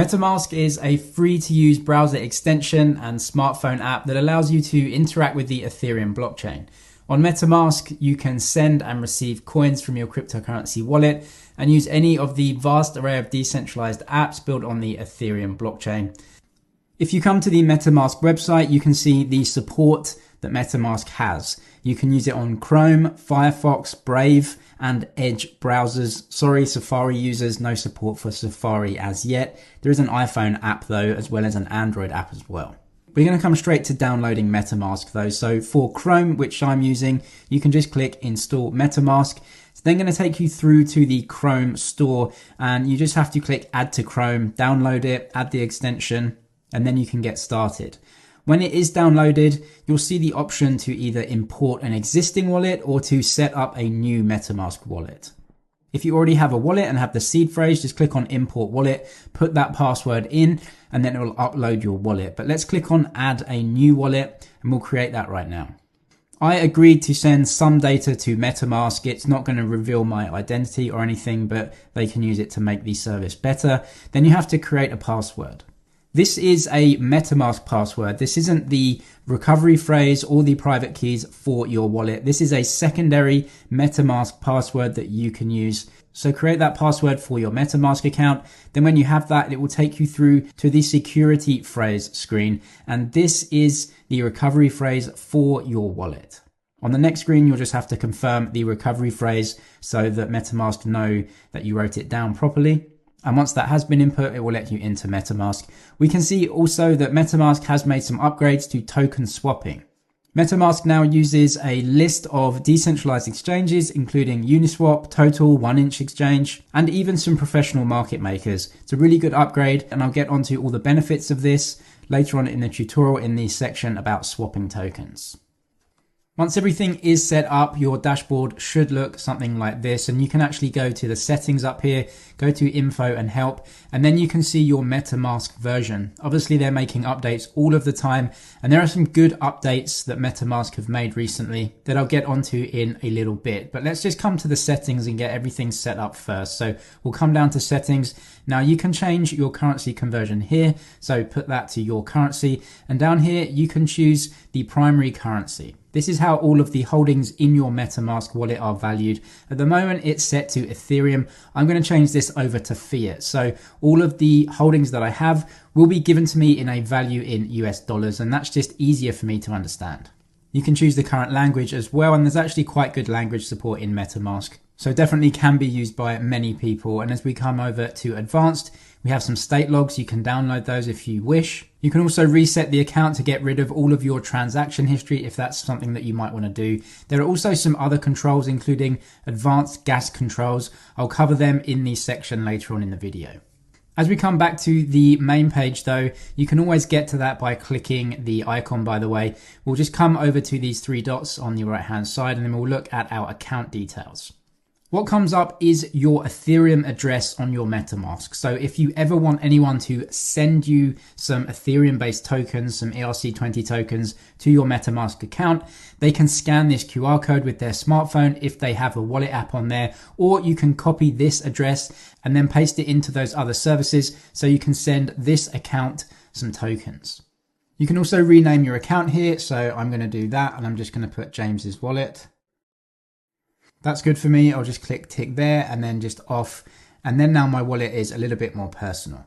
MetaMask is a free-to-use browser extension and smartphone app that allows you to interact with the Ethereum blockchain. On MetaMask, you can send and receive coins from your cryptocurrency wallet and use any of the vast array of decentralized apps built on the Ethereum blockchain. If you come to the MetaMask website, you can see the support that MetaMask has. You can use it on Chrome, Firefox, Brave, and Edge browsers. Sorry, Safari users, no support for Safari as yet. There is an iPhone app though, as well as an Android app as well. We're going to come straight to downloading MetaMask though. So for Chrome, which I'm using, you can just click install MetaMask. It's then going to take you through to the Chrome store and you just have to click add to Chrome, download it, add the extension, and then you can get started. When it is downloaded, you'll see the option to either import an existing wallet or to set up a new MetaMask wallet. If you already have a wallet and have the seed phrase, just click on import wallet, put that password in, and then it will upload your wallet. But let's click on add a new wallet and we'll create that right now. I agreed to send some data to MetaMask. It's not going to reveal my identity or anything, but they can use it to make the service better. Then you have to create a password. This is a MetaMask password. This isn't the recovery phrase or the private keys for your wallet. This is a secondary MetaMask password that you can use. So create that password for your MetaMask account. Then when you have that, it will take you through to the security phrase screen. And this is the recovery phrase for your wallet. On the next screen, you'll just have to confirm the recovery phrase so that MetaMask know that you wrote it down properly. And once that has been input, it will let you into MetaMask. We can see also that MetaMask has made some upgrades to token swapping. MetaMask now uses a list of decentralized exchanges, including Uniswap, Total, 1inch Exchange, and even some professional market makers. It's a really good upgrade, and I'll get onto all the benefits of this later on in the tutorial in the section about swapping tokens. Once everything is set up, your dashboard should look something like this, and you can actually go to the settings up here, go to info and help, and then you can see your MetaMask version. Obviously they're making updates all of the time, and there are some good updates that MetaMask have made recently that I'll get onto in a little bit. But let's just come to the settings and get everything set up first. So we'll come down to settings. Now you can change your currency conversion here, so put that to your currency, and down here you can choose the primary currency. This is how all of the holdings in your MetaMask wallet are valued. At the moment, it's set to Ethereum. I'm going to change this over to fiat. So all of the holdings that I have will be given to me in a value in US dollars, and that's just easier for me to understand. You can choose the current language as well, and there's actually quite good language support in MetaMask. So definitely can be used by many people. And as we come over to advanced, we have some state logs. You can download those if you wish. You can also reset the account to get rid of all of your transaction history if that's something that you might want to do. There are also some other controls, including advanced gas controls. I'll cover them in the section later on in the video. As we come back to the main page though, you can always get to that by clicking the icon, by the way. We'll just come over to these three dots on the right hand side and then we'll look at our account details. What comes up is your Ethereum address on your MetaMask. So if you ever want anyone to send you some Ethereum-based tokens, some ERC20 tokens to your MetaMask account, they can scan this QR code with their smartphone if they have a wallet app on there, or you can copy this address and then paste it into those other services so you can send this account some tokens. You can also rename your account here. So I'm going to do that and I'm just going to put James's wallet. That's good for me. I'll just click tick there and then just off. And then now my wallet is a little bit more personal.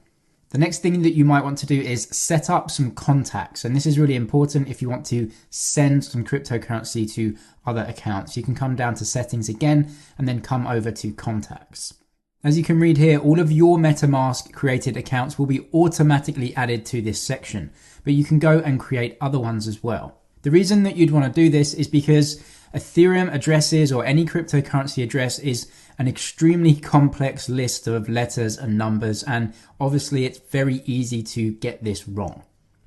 The next thing that you might want to do is set up some contacts. And this is really important if you want to send some cryptocurrency to other accounts. You can come down to settings again and then come over to contacts. As you can read here, all of your MetaMask created accounts will be automatically added to this section, but you can go and create other ones as well. The reason that you'd want to do this is because Ethereum addresses or any cryptocurrency address is an extremely complex list of letters and numbers, and obviously it's very easy to get this wrong.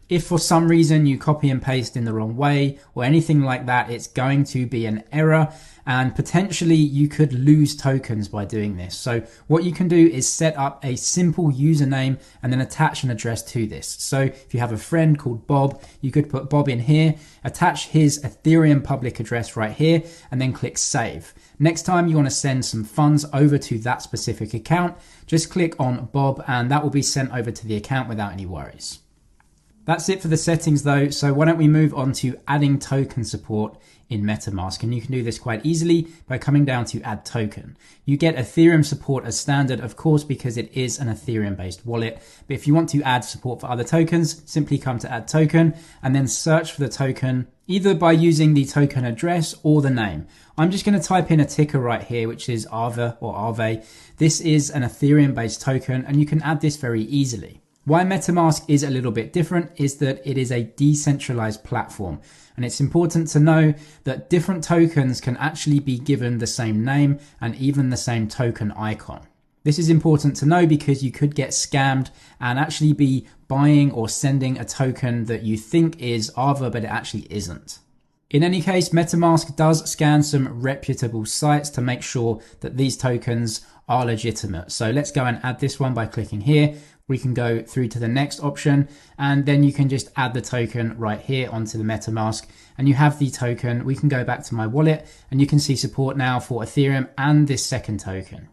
If for some reason you copy and paste in the wrong way or anything like that, it's going to be an error and potentially you could lose tokens by doing this. So what you can do is set up a simple username and then attach an address to this. So if you have a friend called Bob, you could put Bob in here, attach his Ethereum public address right here, and then click save. Next time you want to send some funds over to that specific account, just click on Bob and that will be sent over to the account without any worries. That's it for the settings though, so why don't we move on to adding token support in MetaMask, and you can do this quite easily by coming down to add token. You get Ethereum support as standard, of course, because it is an Ethereum based wallet, but if you want to add support for other tokens, simply come to add token and then search for the token either by using the token address or the name. I'm just going to type in a ticker right here, which is Aave or Aave. This is an Ethereum based token and you can add this very easily. Why MetaMask is a little bit different is that it is a decentralized platform. And it's important to know that different tokens can actually be given the same name and even the same token icon. This is important to know because you could get scammed and actually be buying or sending a token that you think is Aave, but it actually isn't. In any case, MetaMask does scan some reputable sites to make sure that these tokens are legitimate. So let's go and add this one by clicking here. We can go through to the next option and then you can just add the token right here onto the MetaMask and you have the token. We can go back to my wallet and you can see support now for Ethereum and this second token.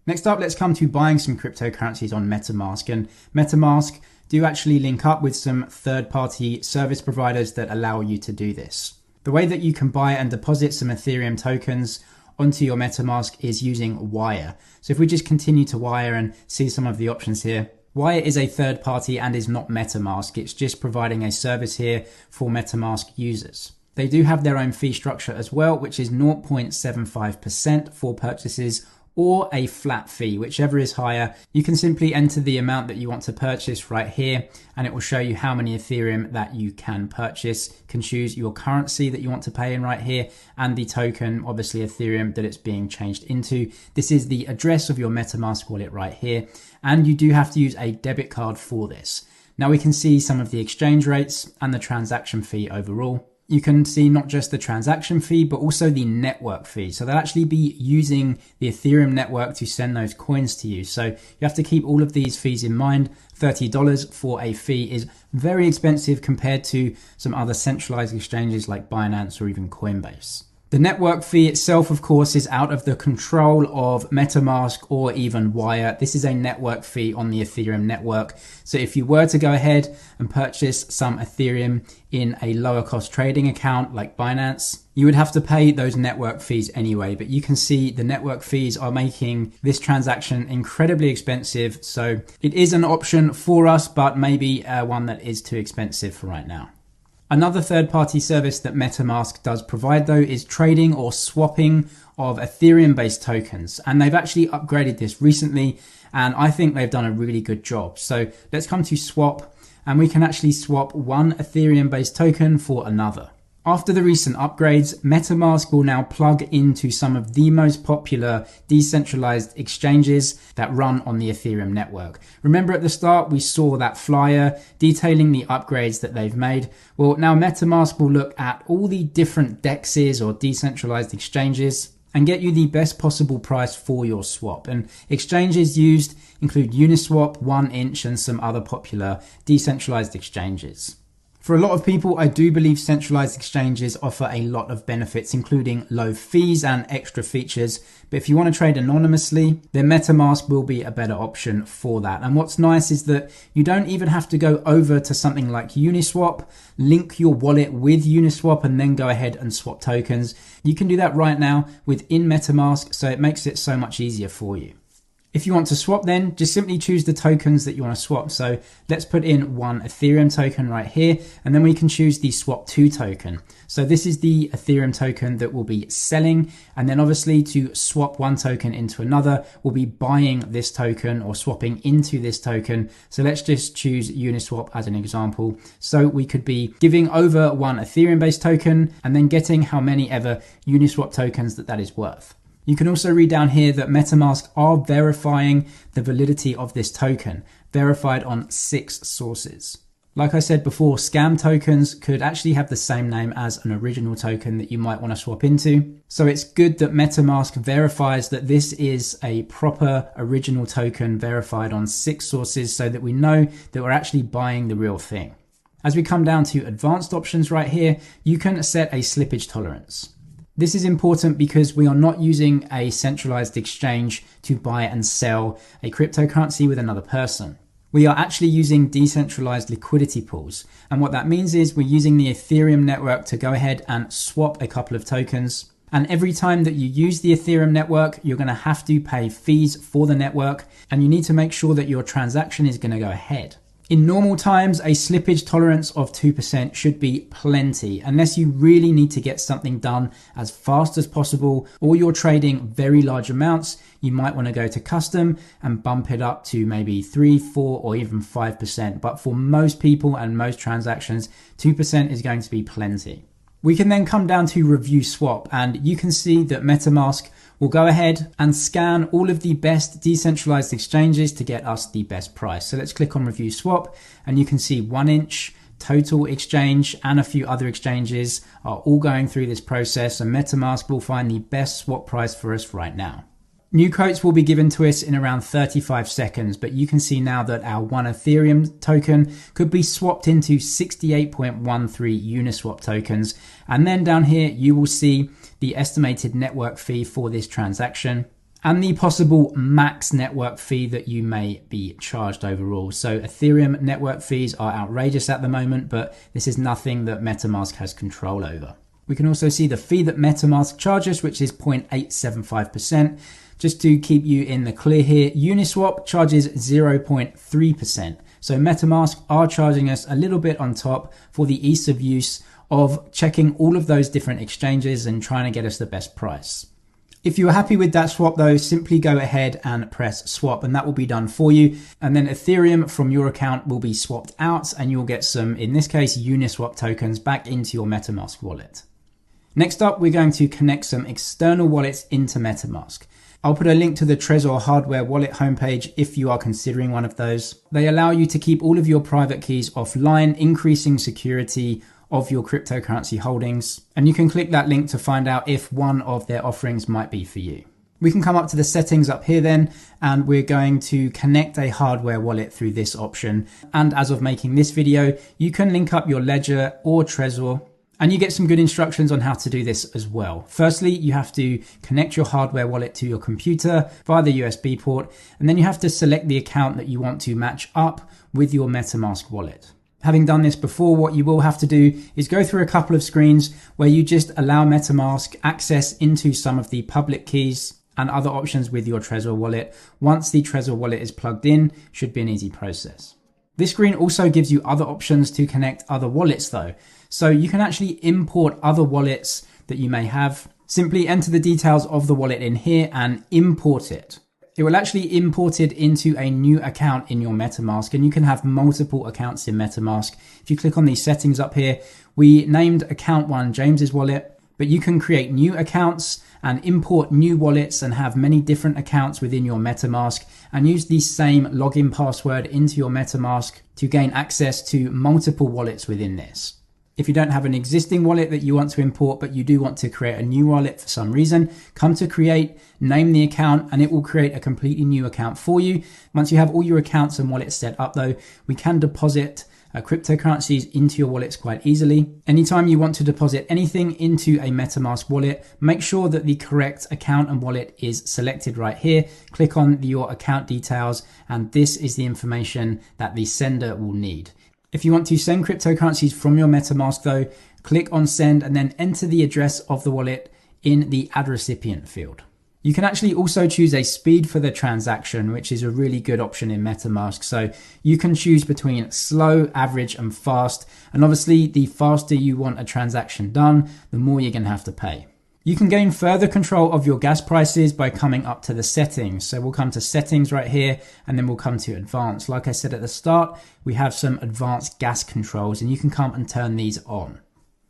Next up, let's come to buying some cryptocurrencies on MetaMask, and MetaMask do actually link up with some third-party service providers that allow you to do this. The way that you can buy and deposit some Ethereum tokens onto your MetaMask is using Wire. So if we just continue to Wire and see some of the options here, Wire is a third party and is not MetaMask. It's just providing a service here for MetaMask users. They do have their own fee structure as well, which is 0.75% for purchases or a flat fee, whichever is higher. You can simply enter the amount that you want to purchase right here and it will show you how many Ethereum that you can purchase. You can choose your currency that you want to pay in right here and the token, obviously Ethereum, that it's being changed into. This is the address of your MetaMask wallet right here, and you do have to use a debit card for this. Now we can see some of the exchange rates and the transaction fee overall. You can see not just the transaction fee, but also the network fee. So they'll actually be using the Ethereum network to send those coins to you. So you have to keep all of these fees in mind. $30 for a fee is very expensive compared to some other centralized exchanges like Binance or even Coinbase. The network fee itself, of course, is out of the control of MetaMask or even Wire. This is a network fee on the Ethereum network. So if you were to go ahead and purchase some Ethereum in a lower cost trading account like Binance, you would have to pay those network fees anyway. But you can see the network fees are making this transaction incredibly expensive. So it is an option for us, but maybe one that is too expensive for right now. Another third-party service that MetaMask does provide though is trading or swapping of Ethereum-based tokens. And they've actually upgraded this recently and I think they've done a really good job. So let's come to swap and we can actually swap one Ethereum-based token for another. After the recent upgrades, MetaMask will now plug into some of the most popular decentralized exchanges that run on the Ethereum network. Remember at the start, we saw that flyer detailing the upgrades that they've made. Well, now MetaMask will look at all the different DEXs or decentralized exchanges and get you the best possible price for your swap. And exchanges used include Uniswap, 1inch, and some other popular decentralized exchanges. For a lot of people, I do believe centralized exchanges offer a lot of benefits, including low fees and extra features. But if you want to trade anonymously, then MetaMask will be a better option for that. And what's nice is that you don't even have to go over to something like Uniswap, link your wallet with Uniswap, and then go ahead and swap tokens. You can do that right now within MetaMask, so it makes it so much easier for you. If you want to swap then, just simply choose the tokens that you want to swap. So let's put in one Ethereum token right here, and then we can choose the swap to token. So this is the Ethereum token that we'll be selling. And then obviously to swap one token into another, we'll be buying this token or swapping into this token. So let's just choose Uniswap as an example. So we could be giving over one Ethereum based token and then getting how many ever Uniswap tokens that is worth. You can also read down here that MetaMask are verifying the validity of this token, verified on 6 sources. Like I said before, scam tokens could actually have the same name as an original token that you might want to swap into. So it's good that MetaMask verifies that this is a proper original token verified on 6 sources so that we know that we're actually buying the real thing. As we come down to advanced options right here, you can set a slippage tolerance. This is important because we are not using a centralized exchange to buy and sell a cryptocurrency with another person. We are actually using decentralized liquidity pools. And what that means is we're using the Ethereum network to go ahead and swap a couple of tokens. And every time that you use the Ethereum network, you're going to have to pay fees for the network. And you need to make sure that your transaction is going to go ahead. In normal times, a slippage tolerance of 2% should be plenty, unless you really need to get something done as fast as possible, or you're trading very large amounts. You might want to go to custom and bump it up to maybe 3, 4, or even 5%. But for most people and most transactions, 2% is going to be plenty. We can then come down to review swap, and you can see that MetaMask will go ahead and scan all of the best decentralized exchanges to get us the best price. So let's click on review swap, and you can see 1inch, Total Exchange, and a few other exchanges are all going through this process, and MetaMask will find the best swap price for us right now. New quotes will be given to us in around 35 seconds, but you can see now that our 1 Ethereum token could be swapped into 68.13 Uniswap tokens. And then down here, you will see the estimated network fee for this transaction and the possible max network fee that you may be charged overall. So Ethereum network fees are outrageous at the moment, but this is nothing that MetaMask has control over. We can also see the fee that MetaMask charges, which is 0.875%. Just to keep you in the clear here, Uniswap charges 0.3%. So MetaMask are charging us a little bit on top for the ease of use of checking all of those different exchanges and trying to get us the best price. If you're happy with that swap though, simply go ahead and press swap and that will be done for you. And then Ethereum from your account will be swapped out and you'll get some, in this case, Uniswap tokens back into your MetaMask wallet. Next up, we're going to connect some external wallets into MetaMask. I'll put a link to the Trezor hardware wallet homepage if you are considering one of those. They allow you to keep all of your private keys offline, increasing security of your cryptocurrency holdings. And you can click that link to find out if one of their offerings might be for you. We can come up to the settings up here then, and we're going to connect a hardware wallet through this option. And as of making this video, you can link up your Ledger or Trezor. And you get some good instructions on how to do this as well. Firstly, you have to connect your hardware wallet to your computer via the USB port, and then you have to select the account that you want to match up with your MetaMask wallet. Having done this before, what you will have to do is go through a couple of screens where you just allow MetaMask access into some of the public keys and other options with your Trezor wallet. Once the Trezor wallet is plugged in, should be an easy process. This screen also gives you other options to connect other wallets though. So you can actually import other wallets that you may have. Simply enter the details of the wallet in here and import it. It will actually import it into a new account in your MetaMask, and you can have multiple accounts in MetaMask. If you click on these settings up here, we named account 1 James's wallet, but you can create new accounts and import new wallets and have many different accounts within your MetaMask and use the same login password into your MetaMask to gain access to multiple wallets within this. If you don't have an existing wallet that you want to import, but you do want to create a new wallet for some reason, come to create, name the account, and it will create a completely new account for you. Once you have all your accounts and wallets set up though, we can deposit cryptocurrencies into your wallets quite easily. Anytime you want to deposit anything into a MetaMask wallet, make sure that the correct account and wallet is selected right here. Click on your account details, and this is the information that the sender will need. If you want to send cryptocurrencies from your MetaMask though, click on send and then enter the address of the wallet in the add recipient field. You can actually also choose a speed for the transaction, which is a really good option in MetaMask. So you can choose between slow, average, and fast. And obviously the faster you want a transaction done, the more you're going to have to pay. You can gain further control of your gas prices by coming up to the settings. So we'll come to settings right here, and then we'll come to advanced. Like I said at the start, we have some advanced gas controls, and you can come and turn these on.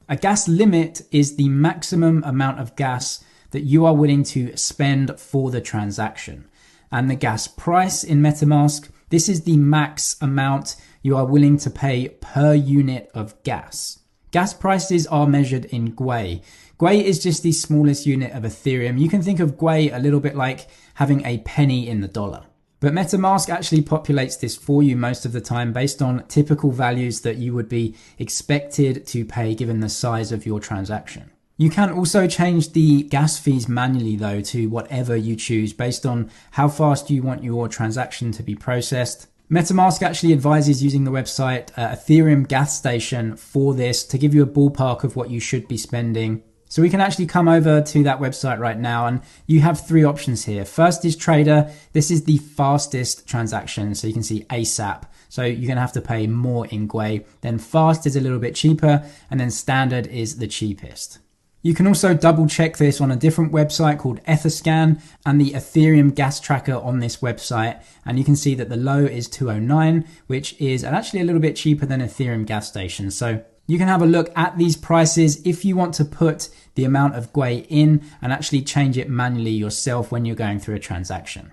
A gas limit is the maximum amount of gas that you are willing to spend for the transaction. And the gas price in MetaMask This is the max amount you are willing to pay per unit of gas. Gas prices are measured in Gwei. Gwei is just the smallest unit of Ethereum. You can think of Gwei a little bit like having a penny in the dollar. But MetaMask actually populates this for you most of the time based on typical values that you would be expected to pay given the size of your transaction. You can also change the gas fees manually though to whatever you choose based on how fast you want your transaction to be processed. MetaMask actually advises using the website Ethereum Gas Station for this to give you a ballpark of what you should be spending. So we can actually come over to that website right now, and you have three options here. First is Trader. This is the fastest transaction, so you can see ASAP. So you're going to have to pay more in Gwei. Then Fast is a little bit cheaper, and then Standard is the cheapest. You can also double check this on a different website called Etherscan and the Ethereum gas tracker on this website. And you can see that the low is 209, which is actually a little bit cheaper than Ethereum gas station. So you can have a look at these prices if you want to put the amount of Gwei in and actually change it manually yourself when you're going through a transaction.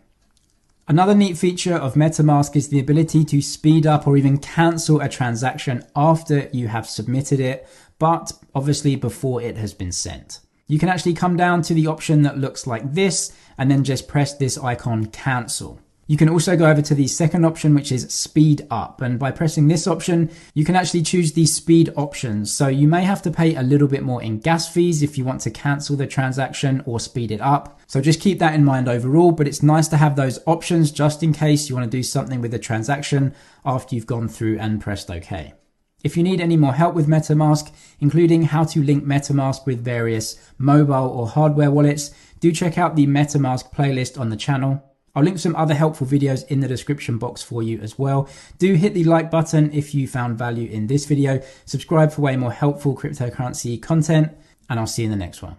Another neat feature of MetaMask is the ability to speed up or even cancel a transaction after you have submitted it, but obviously before it has been sent. You can actually come down to the option that looks like this and then just press this icon cancel. You can also go over to the second option, which is speed up. And by pressing this option, you can actually choose the speed options. So you may have to pay a little bit more in gas fees if you want to cancel the transaction or speed it up. So just keep that in mind overall, but it's nice to have those options just in case you want to do something with the transaction after you've gone through and pressed OK. If you need any more help with MetaMask, including how to link MetaMask with various mobile or hardware wallets, do check out the MetaMask playlist on the channel. I'll link some other helpful videos in the description box for you as well. Do hit the like button if you found value in this video. Subscribe for way more helpful cryptocurrency content, and I'll see you in the next one.